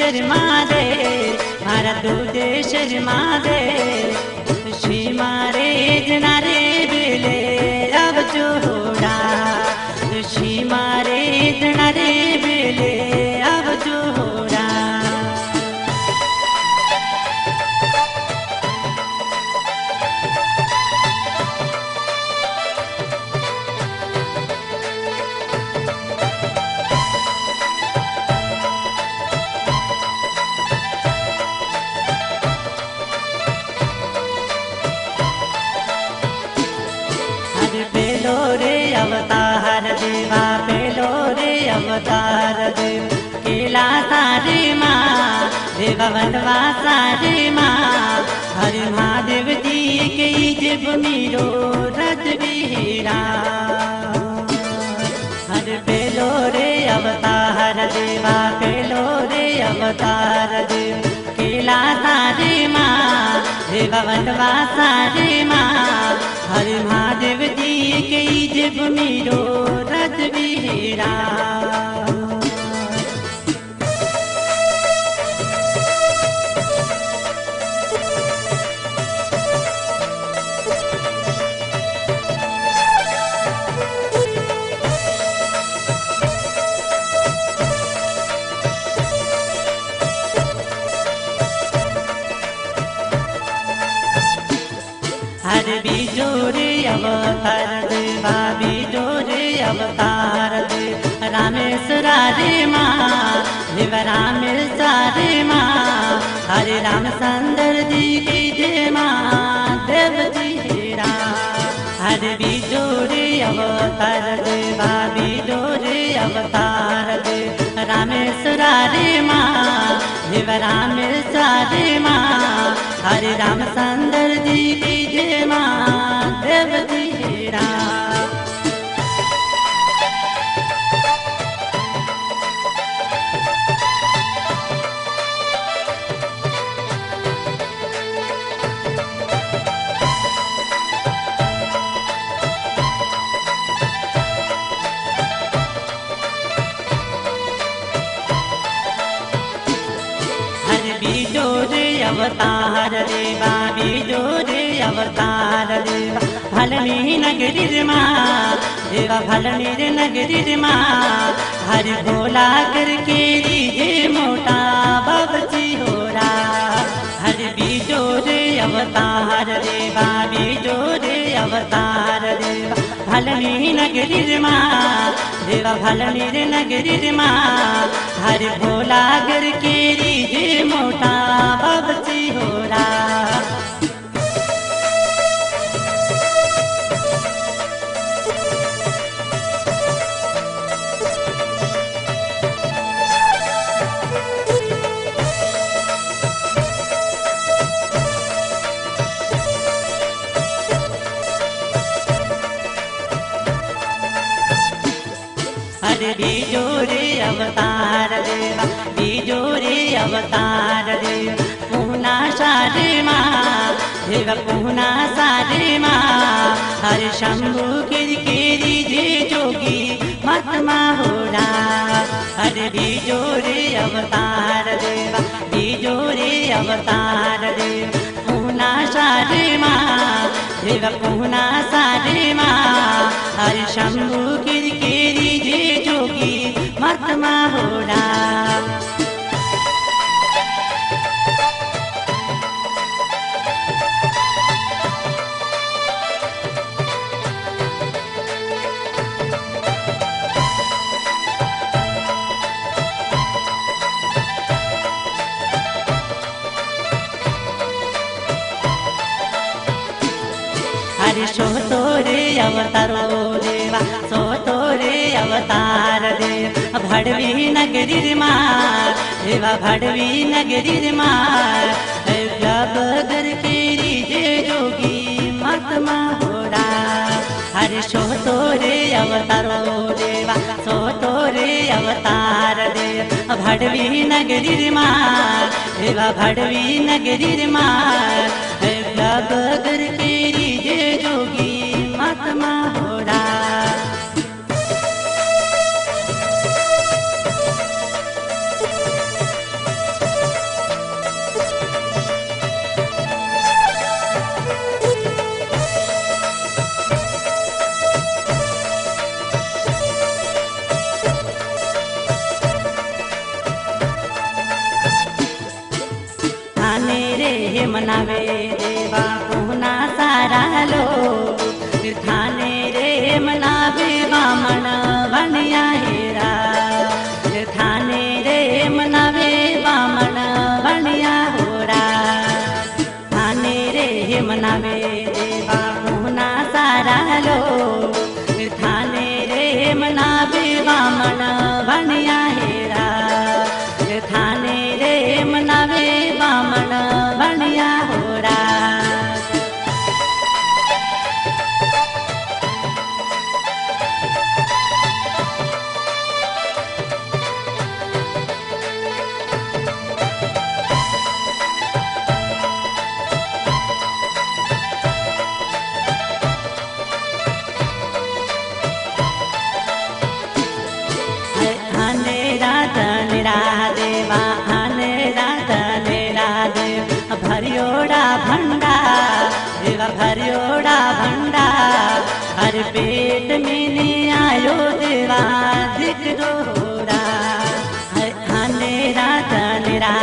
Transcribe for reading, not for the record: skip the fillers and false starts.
शर्मा दे मारा दूधे शर्मा दे श्री मारे जनारे बेले अब जोड़ा श्री मारे जनारे बेले अब जोड़ा पेलो रे अवतार देवा पेलो रे अवतार देव केला सारे माँ देवा बनवा सारे माँ हरे महादेव जी के जब मीरो रज बिहेरा हरे पेलो रे अवतार देवा पेलो रे अवतार देव केला सारे माँ देवा बनवा सारे माँ हरे महादेव जी के जब मीरो रज बिहेरा हर बीजोरे अवतार देवा बीजोरे अवतार देव रामेश्वर रे माँ देव रामेश्वर रे माँ हरे रामचंद्र जी की जय माँ देव जी हेरा हर बीजोरे अवतार देवा बीजोरे अवतार देव रामेश्वर रे माँ देव रामेश्वर रे माँ हरे रामचंद्र जी की जय माँ देव जी हेरा बीजोरे अवतार देवा बीजोरे अवतार देवा भलनी नगरी माँ देवा भलनी नगरी माँ हर भोला करके रीजे मोटा बाबजी हो रहा हर बीजोरे अवतार देवा बीजोरे अवतार देवा भलनी नगरी माँ देवा भलनी नगरी माँ हर भोला करके रीजे मोटा बाबजी हो रहा हरे बीजोरे अवतार देवा बीजोरे अवतार देव पूना सारे माँ देव पूना सारे माँ हरे शंभु किरकिरी जे जोगी महात्मा हो रहा हरे बीजोरे अवतार देवा बीजोरे अवतार देव पूना सारे माँ देव पूना सारे माँ हरे शंभु किरकिरी जे जोगी महात्मा हो रहा हरे सोतोरे अवतारो देवा सोतोरे अवतार देव भड़वी नगरी माँ देवा भड़वी नगरी माँ घर के रीजे जोगी महात्मा हो रहा हरे सोतोरे अवतारो देवा सोतोरे अवतार देव भड़वी नगरी माँ देवा भड़वी नगरी माँ घर के रीजे जोगी महात्मा हो रहा रे मनावे देवा पुना सारा लोग थाने रे मनावे बामण बनिया हेरा थाने रे मनावे बामण बनिया होरा थाने रे मनावे देवा पुना सारा लोग थाने रे मनावे बामण बनिया हेरा थाने रे मनावे बामण बनिया होरा देवा आने राधनेरा देव भरियोड़ा भंडा देवा भरियोड़ा भंडा हर पेट में ने आयो देवा दिख रोड़ा आने राधनेरा